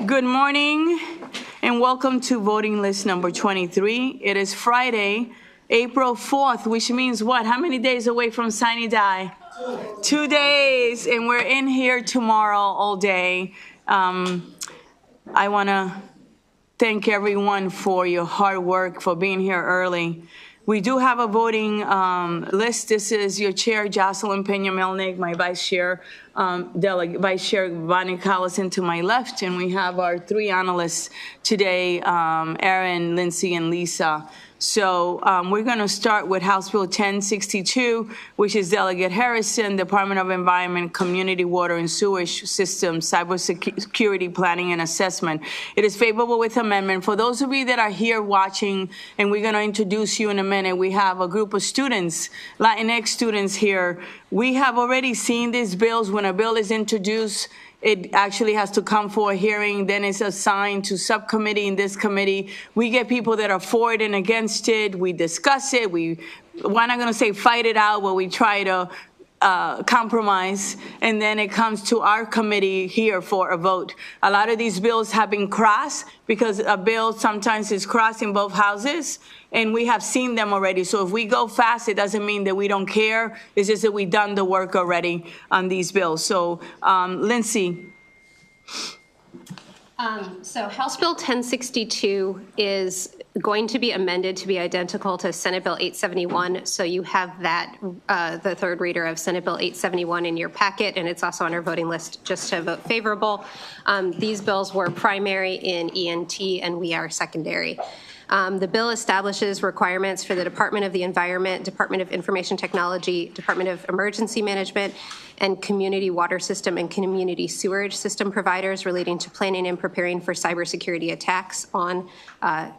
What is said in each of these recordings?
Good morning and welcome to voting list number 23. It is Friday, April 4th, which means what? How many days away from Sine Die? 2 days, and we're in here tomorrow all day. I want to thank everyone for your hard work, for being here early. We do have a voting list. This is your chair, Jocelyn Pena-Melnick, my vice chair, Vice Chair Bonnie Collison to my left, and we have our three analysts today, Aaron, Lindsay, and Lisa. So we're going to start with House Bill 1062, which is Delegate Harrison, Department of Environment, Community Water and Sewage Systems, Cybersecurity Planning and Assessment. It is favorable with amendment. For those of you that are here watching, and we're going to introduce you in a minute, we have a group of students, Latinx students here. We have already seen these bills. When a bill is introduced, it actually has to come for a hearing, then it's assigned to subcommittee in this committee. We get people that are for it and against it. We discuss it. We're not going to say fight it out, but we try to compromise, and then it comes to our committee here for a vote. A lot of these bills have been crossed because a bill sometimes is crossed in both houses, and we have seen them already. So if we go fast, it doesn't mean that we don't care. It's just that we've done the work already on these bills. So, Lindsay. So House Bill 1062 is going to be amended to be identical to Senate Bill 871. So you have that, the third reader of Senate Bill 871 in your packet, and it's also on our voting list just to vote favorable. These bills were primary in ENT, and we are secondary. The bill establishes requirements for the Department of the Environment, Department of Information Technology, Department of Emergency Management, and community water system and community sewerage system providers relating to planning and preparing for cybersecurity attacks on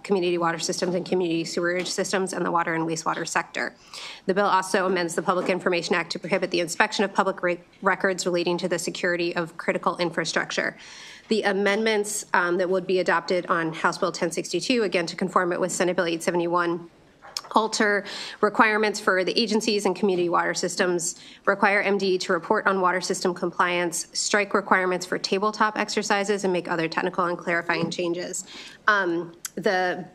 community water systems and community sewerage systems and the water and wastewater sector. The bill also amends the Public Information Act to prohibit the inspection of public records relating to the security of critical infrastructure. The amendments that would be adopted on House Bill 1062, again, to conform it with Senate Bill 871, alter requirements for the agencies and community water systems, require MDE to report on water system compliance, strike requirements for tabletop exercises, and make other technical and clarifying changes. The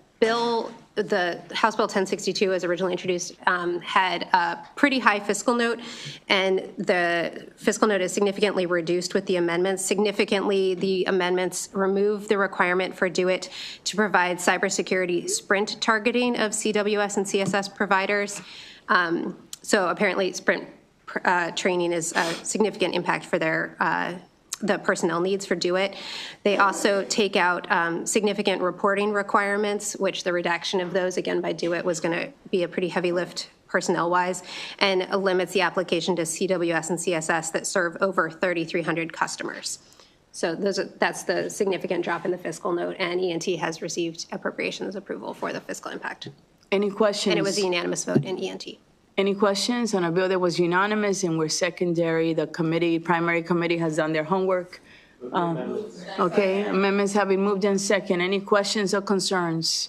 House Bill 1062, as originally introduced, had a pretty high fiscal note, and the fiscal note is significantly reduced with the amendments. Significantly, the amendments remove the requirement for DO-IT to provide cybersecurity sprint targeting of CWS and CSS providers. So apparently, sprint training is a significant impact for their the personnel needs for DO-IT. They also take out significant reporting requirements, which the redaction of those, again, by DO-IT was going to be a pretty heavy lift personnel-wise, and limits the application to CWS and CSS that serve over 3,300 customers. So that's the significant drop in the fiscal note, and ENT has received appropriations approval for the fiscal impact. Any questions? And it was a unanimous vote in ENT. Any questions on a bill that was unanimous and we're secondary? The committee, primary committee has done their homework. Okay, amendments have been moved in second. Any questions or concerns?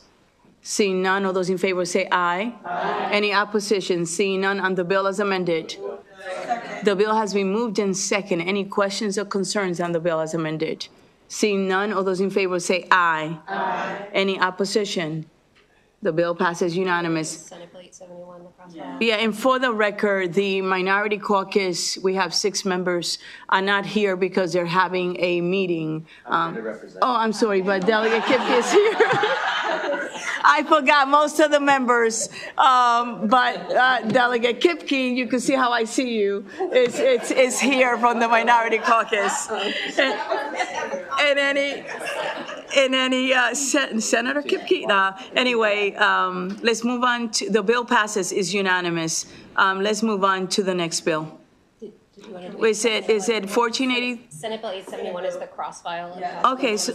Seeing none, all those in favor say aye. Aye. Any opposition? Seeing none, on the bill as amended. The bill has been moved in second. Any questions or concerns on the bill as amended? Seeing none, all those in favor say aye. Aye. Any opposition? The bill passes unanimous. Senate Bill 871, the crossfire. Yeah, and for the record, the minority caucus, we have 6 members, are not here because they're having a meeting. I'm sorry, but Delegate Kipke is here. I forgot most of the members, but Delegate Kipke, you can see how I see you, is here from the minority caucus. And any Senator Kipke? Anyway, let's move on to, the bill passes, is unanimous. Let's move on to the next bill. Is it 1480? Senate Bill 871 is the cross file. Okay, so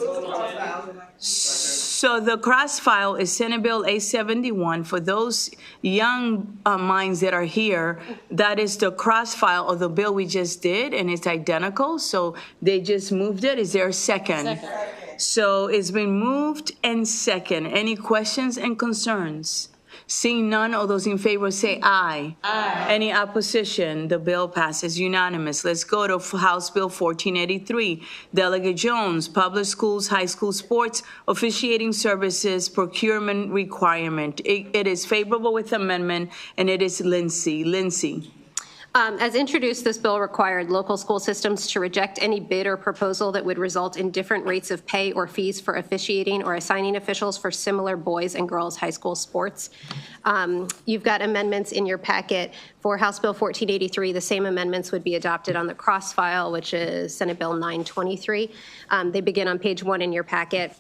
the cross file is Senate Bill 871. For those young minds that are here, that is the cross file of the bill we just did, and it's identical. So they just moved it. Is there a second? Second. So it's been moved and second. Any questions and concerns? Seeing none, all those in favor say aye. Aye. Any opposition? The bill passes unanimous. Let's go to House Bill 1483. Delegate Jones, Public Schools, High School Sports, Officiating Services, Procurement Requirement. It is favorable with amendment, and it is Lindsay. Lindsay. As introduced, this bill required local school systems to reject any bid or proposal that would result in different rates of pay or fees for officiating or assigning officials for similar boys and girls high school sports. You've got amendments in your packet for House Bill 1483. The same amendments would be adopted on the cross file, which is Senate Bill 923. They begin on page 1 in your packet.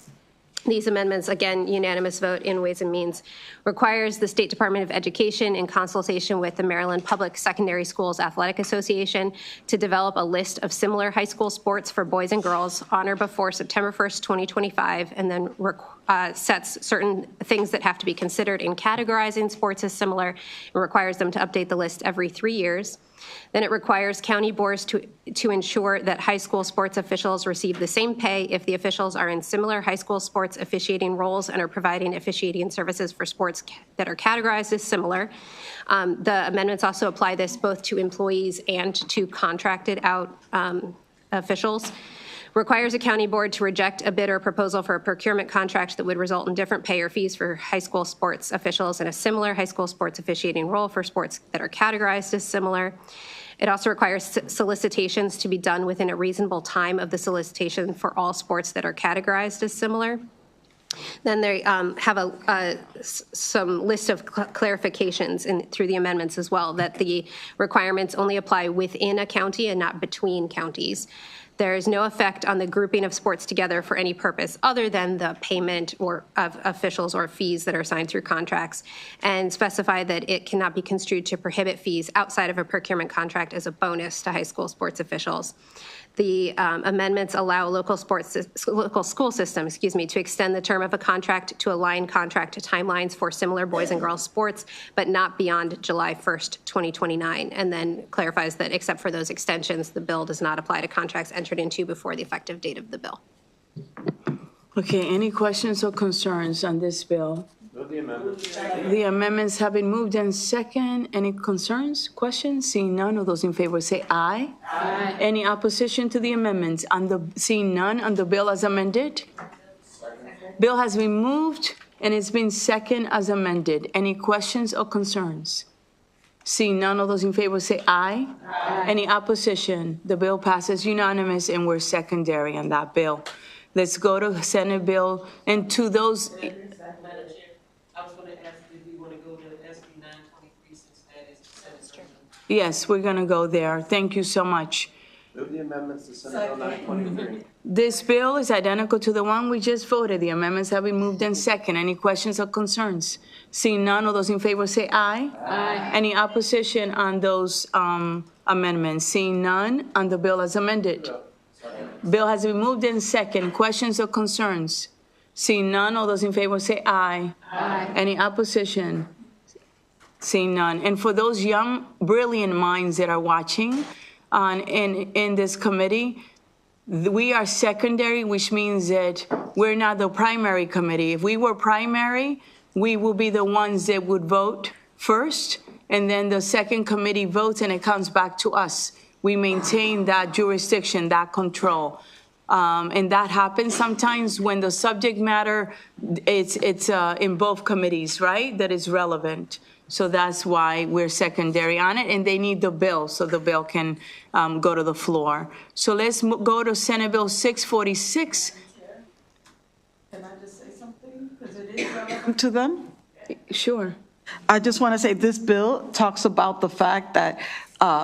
These amendments, again, unanimous vote in Ways and Means, requires the State Department of Education in consultation with the Maryland Public Secondary Schools Athletic Association to develop a list of similar high school sports for boys and girls on or before September 1st, 2025, and then sets certain things that have to be considered in categorizing sports as similar. It requires them to update the list every 3 years. Then it requires county boards to ensure that high school sports officials receive the same pay if the officials are in similar high school sports officiating roles and are providing officiating services for sports that are categorized as similar. The amendments also apply this both to employees and to contracted out officials. Requires a county board to reject a bid or proposal for a procurement contract that would result in different pay or fees for high school sports officials in a similar high school sports officiating role for sports that are categorized as similar. It also requires solicitations to be done within a reasonable time of the solicitation for all sports that are categorized as similar. Then they have some list of clarifications through the amendments as well, that the requirements only apply within a county and not between counties. There is no effect on the grouping of sports together for any purpose other than the payment of officials or fees that are signed through contracts, and specify that it cannot be construed to prohibit fees outside of a procurement contract as a bonus to high school sports officials. The amendments allow local school systems, to extend the term of a contract to align contract timelines for similar boys and girls sports, but not beyond July 1st, 2029, and then clarifies that except for those extensions, the bill does not apply to contracts entered into before the effective date of the bill. Okay, any questions or concerns on this bill? Move the amendments. The amendments have been moved and second. Any concerns, questions? Seeing none, all those in favor say aye. Aye. Any opposition to the amendments? Seeing none, on the bill as amended? Second. Bill has been moved and it's been second as amended. Any questions or concerns? Seeing none, all those in favor say aye. Aye. Any opposition? The bill passes unanimous and we're secondary on that bill. Let's go to Senate Bill and to those. Yes, we're going to go there. Thank you so much. Move the amendments to Senate Bill 923. This bill is identical to the one we just voted. The amendments have been moved in second. Any questions or concerns? Seeing none, all those in favor say aye. Aye. Any opposition on those amendments? Seeing none, on the bill as amended. Bill has been moved in second. Questions or concerns? Seeing none, all those in favor say aye. Aye. Any opposition? Seeing none. And for those young, brilliant minds that are watching in this committee, we are secondary, which means that we're not the primary committee. If we were primary, we will be the ones that would vote first, and then the second committee votes and it comes back to us. We maintain that jurisdiction, that control. And that happens sometimes when the subject matter, it's in both committees, right? That is relevant. So that's why we're secondary on it, and they need the bill so the bill can go to the floor. So let's go to Senate Bill 646. Can I just say something? Because it is relevant to them. Sure. I just want to say this bill talks about the fact that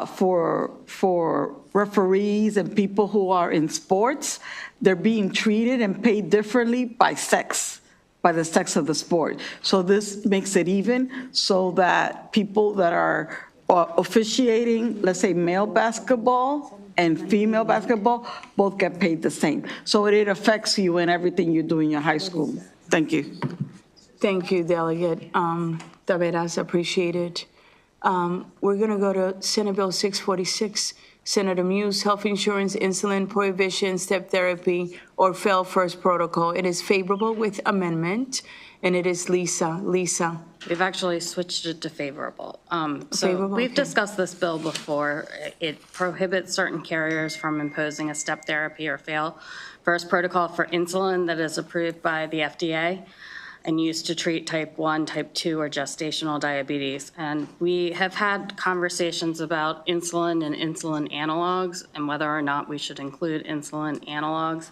for referees and people who are in sports, they're being treated and paid differently by sex. By the sex of the sport. So this makes it even so that people that are officiating, let's say male basketball and female basketball, both get paid the same. So it affects you in everything you do in your high school. Thank you. Thank you, Delegate Taveras, appreciate it. We're gonna go to Senate Bill 646. Senator Muse, health insurance, insulin prohibition, step therapy, or fail first protocol. It is favorable with amendment, and it is Lisa. Lisa. We've actually switched it to favorable. So Favorable, we've okay. discussed this bill before. It prohibits certain carriers from imposing a step therapy or fail first protocol for insulin that is approved by the FDA and used to treat type 1, type 2, or gestational diabetes. And we have had conversations about insulin and insulin analogs and whether or not we should include insulin analogs.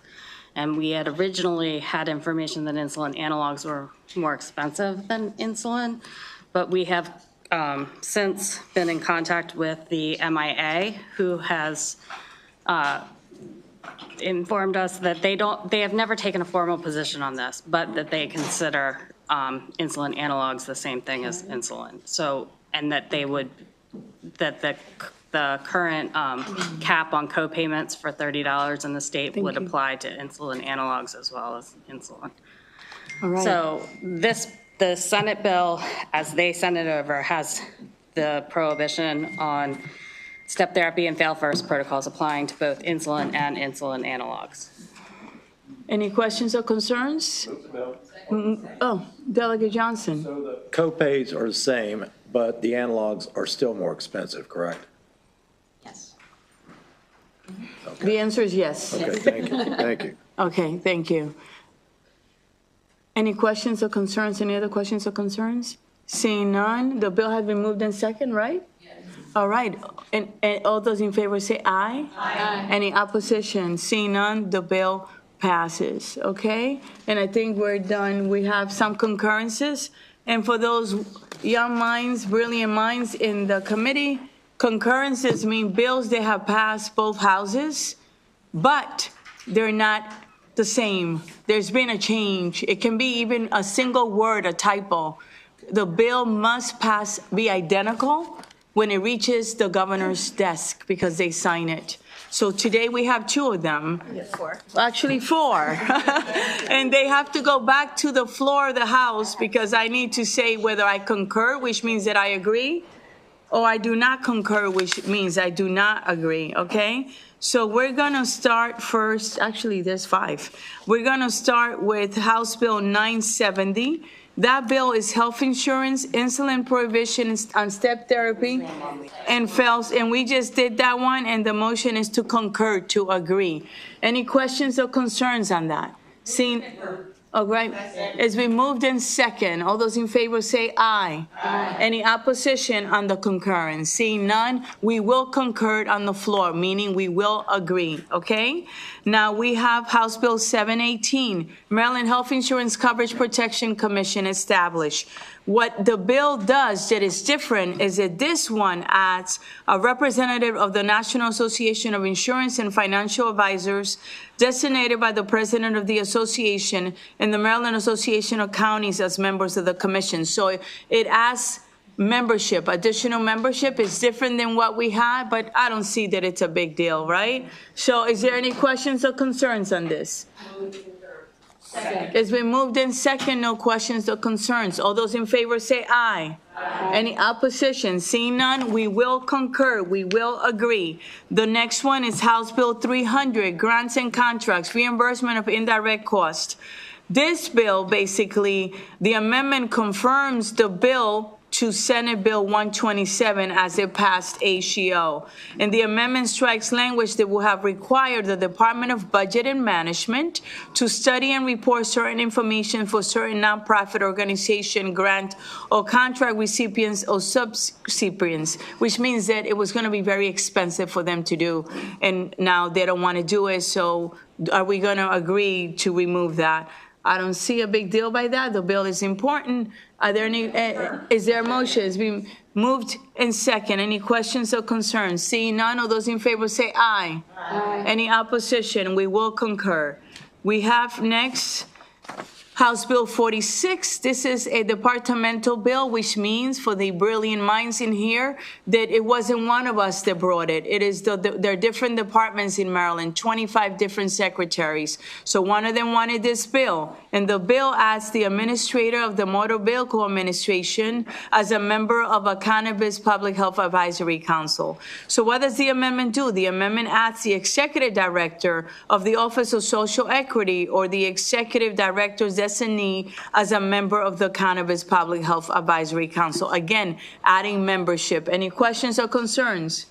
And we had originally had information that insulin analogs were more expensive than insulin, but we have since been in contact with the MIA, who has informed us that they have never taken a formal position on this, but that they consider insulin analogs the same thing as insulin. So, and that they would, that the current cap on co-payments for $30 in the state would apply to insulin analogs as well as insulin. All right. So the Senate bill, as they sent it over, has the prohibition on step therapy and fail first protocols applying to both insulin and insulin analogs. Any questions or concerns? Oh, Delegate Johnson. So the co-pays are the same, but the analogs are still more expensive, correct? The answer is yes. Okay, thank you, thank you. Okay, thank you. Any questions or concerns? Any other questions or concerns? Seeing none, the bill has been moved in second, right? Yes. All right, and all those in favor say aye. Aye. Any opposition? Seeing none, the bill passes, okay? And I think we're done. We have some concurrences. And for those young minds, brilliant minds in the committee, concurrences mean bills that have passed both houses, but they're not the same. There's been a change. It can be even a single word, a typo. The bill must be identical when it reaches the governor's desk because they sign it. So today we have two of them. Four. Actually, four. And they have to go back to the floor of the House because I need to say whether I concur, which means that I agree, or I do not concur, which means I do not agree, okay? So we're gonna start first, actually there's five. We're gonna start with House Bill 970. That bill is health insurance, insulin prohibition on step therapy, and fails. And we just did that one, and the motion is to concur, to agree. Any questions or concerns on that? Seeing, oh, right. It's been moved in second. All those in favor say aye. Aye. Any opposition on the concurrence? Seeing none, we will concur on the floor, meaning we will agree, okay? Now we have House Bill 718, Maryland Health Insurance Coverage Protection Commission established. What the bill does that is different is that this one adds a representative of the National Association of Insurance and Financial Advisors designated by the president of the association and the Maryland Association of Counties as members of the commission. So it adds membership, additional membership is different than what we had, but I don't see that it's a big deal, right? So is there any questions or concerns on this? Second. It's been moved in second, no questions or concerns. All those in favor say aye. Aye. Any opposition? Seeing none, we will concur, we will agree. The next one is House Bill 300, Grants and Contracts, Reimbursement of Indirect Cost. This bill, basically, the amendment confirms the bill to Senate Bill 127 as it passed HGO. And the amendment strikes language that will have required the Department of Budget and Management to study and report certain information for certain nonprofit organization, grant, or contract recipients or subrecipients, which means that it was going to be very expensive for them to do. And now they don't want to do it, so are we going to agree to remove that? I don't see a big deal by that. The bill is important. Are there any, is there a motion? It's been moved in second. Any questions or concerns? Seeing none, all those in favor say aye. Aye. Any opposition? We will concur. We have next House Bill 46. This is a departmental bill, which means for the brilliant minds in here that it wasn't one of us that brought it. It is there are different departments in Maryland, 25 different secretaries. So one of them wanted this bill, and the bill adds the administrator of the Motor Vehicle Administration as a member of a Cannabis Public Health Advisory Council. So what does the amendment do? The amendment adds the executive director of the Office of Social Equity or the executive director's designee as a member of the Cannabis Public Health Advisory Council. Again, adding membership. Any questions or concerns?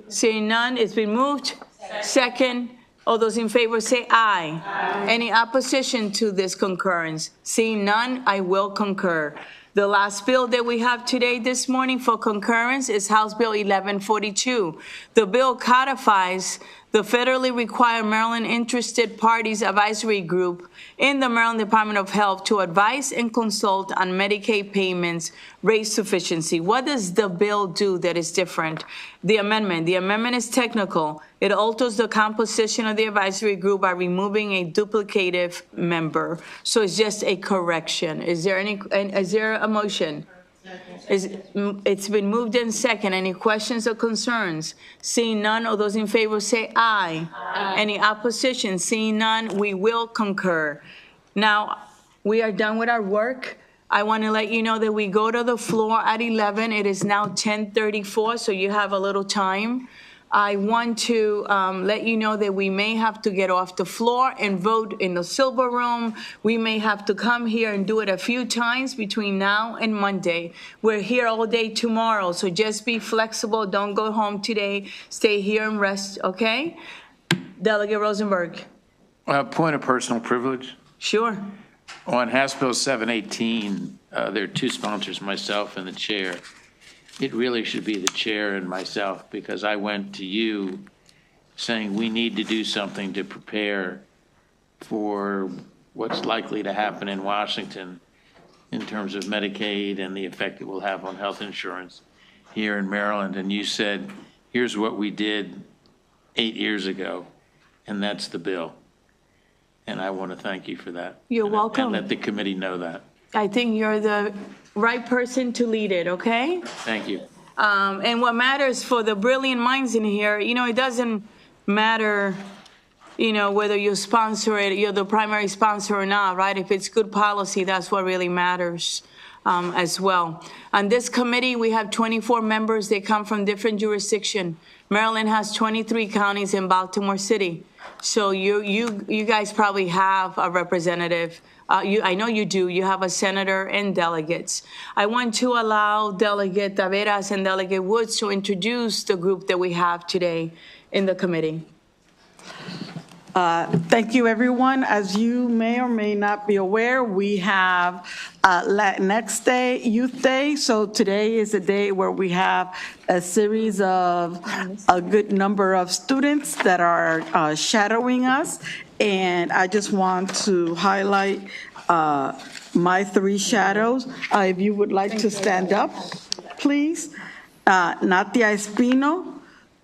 Seeing none, it's been moved. Second. All those in favor say aye. Any opposition to this concurrence? Seeing none, I will concur. The last bill that we have today, this morning, for concurrence is House Bill 1142. The bill codifies the federally required Maryland Interested Parties Advisory Group in the Maryland Department of Health to advise and consult on Medicaid payments rate sufficiency. What does the bill do that is different? The amendment is technical. It alters the composition of the advisory group by removing a duplicative member. So it's just a correction. Is there a motion? It's been moved in second. Any questions or concerns? Seeing none, all those in favor say aye. Any opposition? Seeing none, we will concur. Now, we are done with our work. I want to let you know that we go to the floor at 11. It is now 10:34, so you have a little time. I want to let you know that we may have to get off the floor and vote in the silver room. We may have to come here and do it a few times between now and Monday. We're here all day tomorrow, so just be flexible. Don't go home today. Stay here and rest, okay? Delegate Rosenberg. Point of personal privilege. Sure. On House Bill 718, there are two sponsors, myself and the chair. It really should be the chair and myself, because I went to you saying we need to do something to prepare for what's likely to happen in Washington in terms of Medicaid and the effect it will have on health insurance here in Maryland. And you said, here's what we did 8 years ago, and that's the bill. And I want to thank you for that. You're welcome. And let the committee know that. I think you're the right person to lead it, okay? Thank you. And what matters for the brilliant minds in here, it doesn't matter, whether you sponsor it, you're the primary sponsor or not, right? If it's good policy, that's what really matters as well. On this committee, we have 24 members. They come from different jurisdictions. Maryland has 23 counties in Baltimore City. So you guys probably have a representative. I know you do. You have a senator and delegates. I want to allow Delegate Taveras and Delegate Woods to introduce the group that we have today in the committee. Thank you, everyone. As you may or may not be aware, we have Latinx Day, Youth Day. So today is a day where we have a series of a good number of students that are shadowing us. And I just want to highlight my three shadows. If you would like to stand up, please. Natia Espino,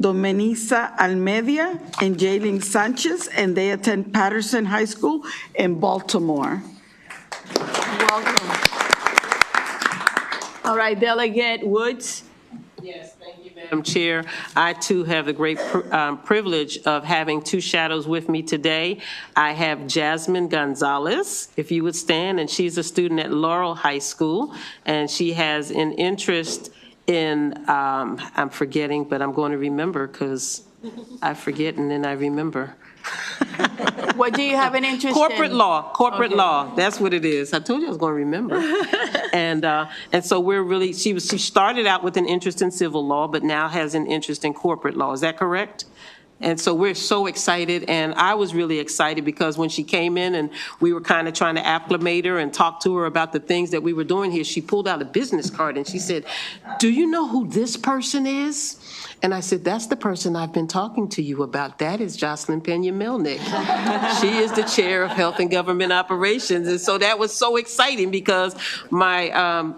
Domenisa Almedia, and Jalen Sanchez, and they attend Patterson High School in Baltimore. Welcome. All right, Delegate Woods. Yes, thank you, Madam Chair. I, too, have the great privilege of having two shadows with me today. I have Jasmine Gonzalez, if you would stand, and she's a student at Laurel High School, and she has an interest in, I'm forgetting, but I'm going to remember because I forget and then I remember. What do you have an interest in? Corporate law, that's what it is. I told you I was going to remember. And so we're really, she started out with an interest in civil law, but now has an interest in corporate law. Is that correct? And so we're so excited, and I was really excited because when she came in and we were kind of trying to acclimate her and talk to her about the things that we were doing here, she pulled out a business card and she said, "Do you know who this person is?" And I said, "That's the person I've been talking to you about. That is Jocelyn Pena-Melnick. She is the chair of Health and Government Operations." And so that was so exciting because my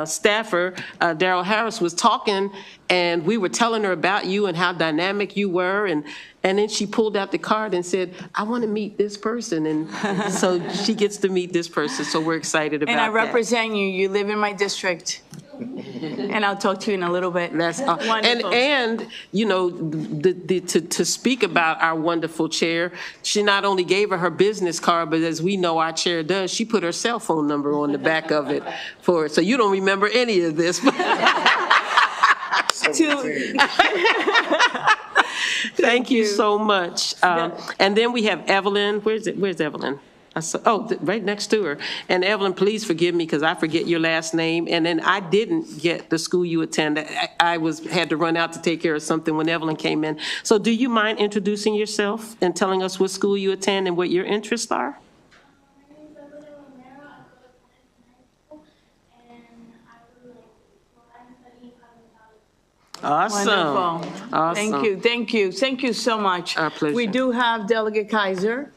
staffer, Daryl Harris, was talking, and we were telling her about you and how dynamic you were. And then she pulled out the card and said, "I want to meet this person." And so she gets to meet this person. So we're excited about that. And I represent you. You live in my district. And I'll talk to you in a little bit. That's wonderful. And you know, to speak about our wonderful chair, she not only gave her business card, but as we know our chair does, she put her cell phone number on the back of it for it. So you don't remember any of this. Thank you so much. And then we have Evelyn. Where's Evelyn? Right next to her. And Evelyn, please forgive me because I forget your last name. And then I didn't get the school you attend. I had to run out to take care of something when Evelyn came in. So do you mind introducing yourself and telling us what school you attend and what your interests are? Awesome. Wonderful. Awesome. Thank you so much. Our pleasure. We do have Delegate Kaiser.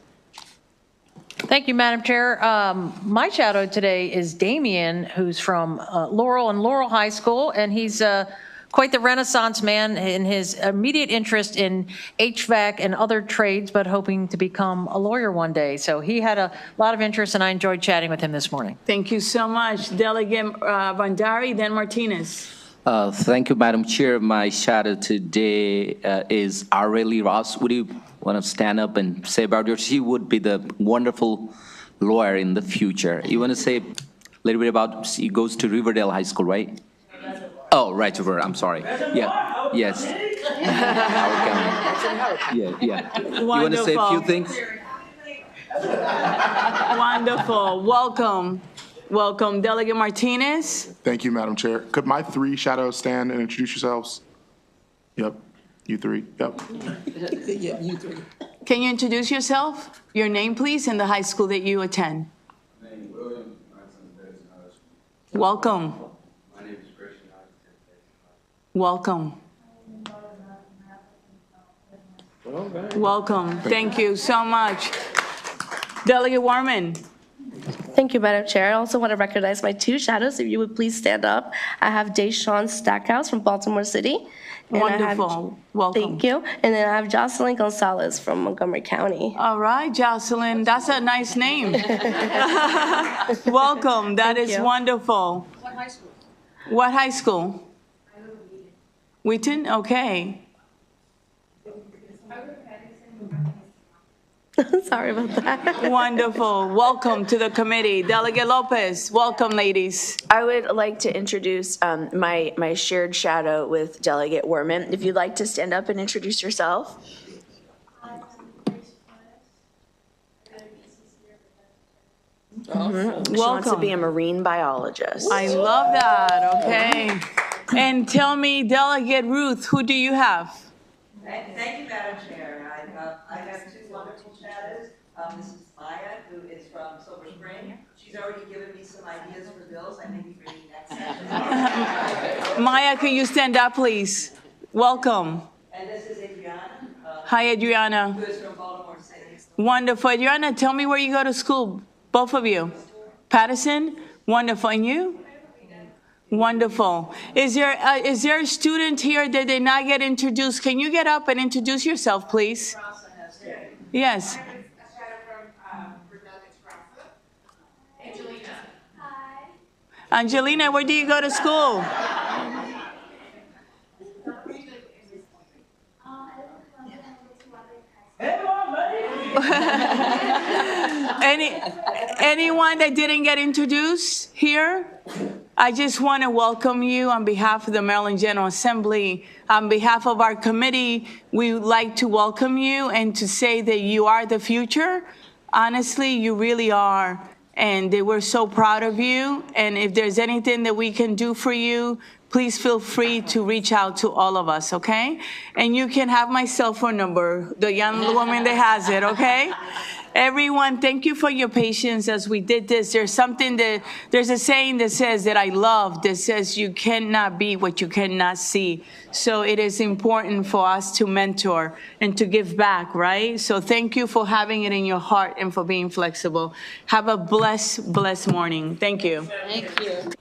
Thank you, Madam Chair. My shadow today is Damien, who's from Laurel and Laurel High School, and he's quite the Renaissance man in his immediate interest in HVAC and other trades, but hoping to become a lawyer one day. So he had a lot of interest, and I enjoyed chatting with him this morning. Thank you so much. Delegate Bandari, then Martinez. Thank you, Madam Chair. My shadow today is Areli Ross. Would you want to stand up and say about her? She would be the wonderful lawyer in the future. You want to say a little bit about, she goes to Riverdale High School, right? Oh, right to her, I'm sorry. Yeah, yes. Howard County. Yeah. You want to say a few things? Wonderful. Welcome, Delegate Martinez. Thank you, Madam Chair. Could my three shadows stand and introduce yourselves? Yep, you three, yep. Yeah, you three. Can you introduce yourself? Your name, please, and the high school that you attend. My name is William. My son's Davidson High School. Welcome. My name is Christian. Welcome. Welcome. Thank you so much. Delegate Warman. Thank you, Madam Chair. I also want to recognize my two shadows. If you would please stand up. I have Deshaun Stackhouse from Baltimore City. Wonderful. Welcome. Thank you. And then I have Jocelyn Gonzalez from Montgomery County. All right, Jocelyn. That's a nice name. Welcome. That is wonderful. What high school? What high school? I live in Wheaton. Wheaton? Okay. Sorry about that. Wonderful. Welcome to the committee. Delegate Lopez, welcome, ladies. I would like to introduce my shared shadow with Delegate Werman. If you'd like to stand up and introduce yourself. She wants to be a marine biologist. I love that. Okay. And tell me, Delegate Ruth, who do you have? Thank you, Madam Chair. I have two wonderful shadows. This is Maya, who is from Silver Spring. She's already given me some ideas for bills I may be bringing next session. Maya, can you stand up, please? Welcome. And this is Adriana. Hi, Adriana. Who is from Baltimore City. Wonderful. Adriana, tell me where you go to school, both of you. Patterson? Wonderful. And you? Wonderful. Is there a student here that did not get introduced? Can you get up and introduce yourself, please? Yes. Angelina, where do you go to school? Anyone that didn't get introduced here? I just want to welcome you on behalf of the Maryland General Assembly. On behalf of our committee, we would like to welcome you and to say that you are the future. Honestly, you really are. And we're so proud of you. And if there's anything that we can do for you, please feel free to reach out to all of us, okay? And you can have my cell phone number, the young woman that has it, okay? Everyone, thank you for your patience as we did this. There's a saying that says that I love, that says you cannot be what you cannot see. So it is important for us to mentor and to give back, right? So thank you for having it in your heart and for being flexible. Have a blessed morning. Thank you. Thank you.